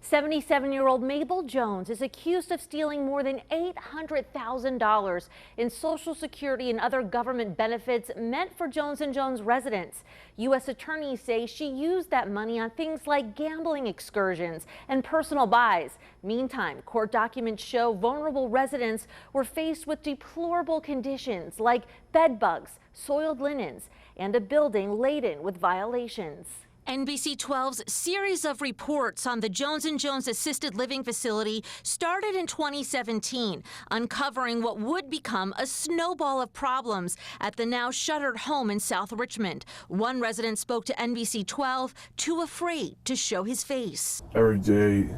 77-year-old Mabel Jones is accused of stealing more than $800,000 in Social Security and other government benefits meant for Jones & Jones residents. U.S. attorneys say she used that money on things like gambling excursions and personal buys. Meantime, court documents show vulnerable residents were faced with deplorable conditions like bed bugs, soiled linens, and a building laden with violations. NBC 12's series of reports on the Jones & Jones assisted living facility started in 2017, uncovering what would become a snowball of problems at the now shuttered home in South Richmond. One resident spoke to NBC 12, too afraid to show his face. Every day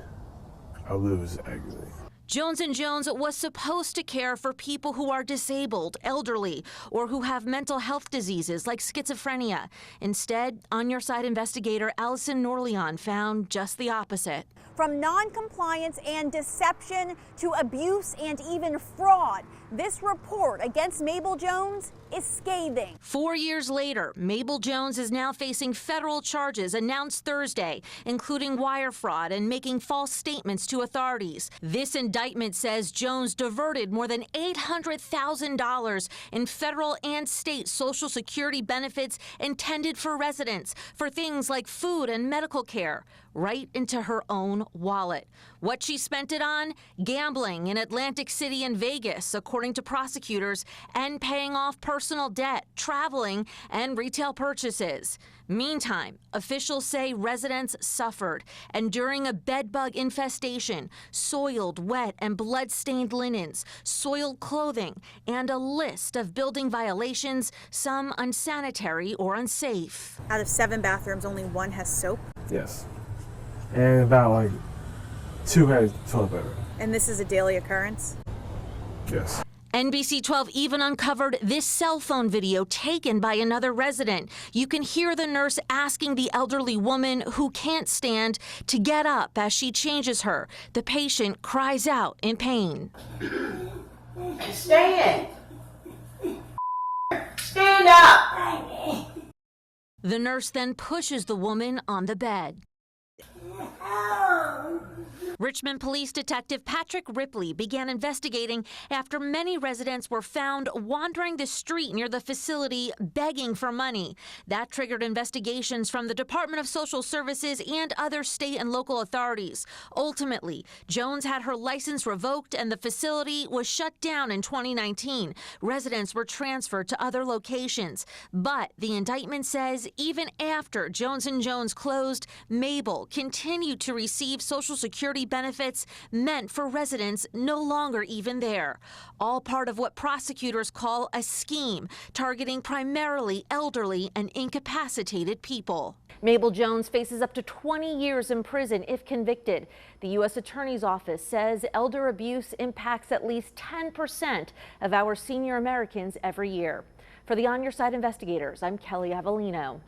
I live is agony. Jones & Jones was supposed to care for people who are disabled, elderly, or who have mental health diseases like schizophrenia. Instead, On Your Side investigator Allison Norleon found just the opposite. From non-compliance and deception to abuse and even fraud, this report against Mabel Jones is scathing. 4 years later, Mabel Jones is now facing federal charges announced Thursday, including wire fraud and making false statements to authorities. This indictment says Jones diverted more than $800,000 in federal and state Social Security benefits intended for residents for things like food and medical care, right into her own wallet. What she spent it on? Gambling in Atlantic City and Vegas, according to prosecutors, and paying off personal debt, traveling, and retail purchases. Meantime, officials say residents suffered, and during a bedbug infestation, soiled, wet, and blood-stained linens, soiled clothing, and a list of building violations, some unsanitary or unsafe. Out of 7 bathrooms, only 1 has soap? Yes. And about 2 had toilet paper. And this is a daily occurrence? Yes. NBC 12 even uncovered this cell phone video taken by another resident. You can hear the nurse asking the elderly woman who can't stand to get up as she changes her. The patient cries out in pain. Stand! Stand up! The nurse then pushes the woman on the bed. Richmond Police Detective Patrick Ripley began investigating after many residents were found wandering the street near the facility begging for money. That triggered investigations from the Department of Social Services and other state and local authorities. Ultimately, Jones had her license revoked and the facility was shut down in 2019. Residents were transferred to other locations. But the indictment says even after Jones & Jones closed, Mabel continued to receive Social Security benefits meant for residents no longer even there. All part of what prosecutors call a scheme targeting primarily elderly and incapacitated people. Mabel Jones faces up to 20 years in prison if convicted. The U.S. Attorney's Office says elder abuse impacts at least 10% of our senior Americans every year. For the On Your Side investigators, I'm Kelly Avellino.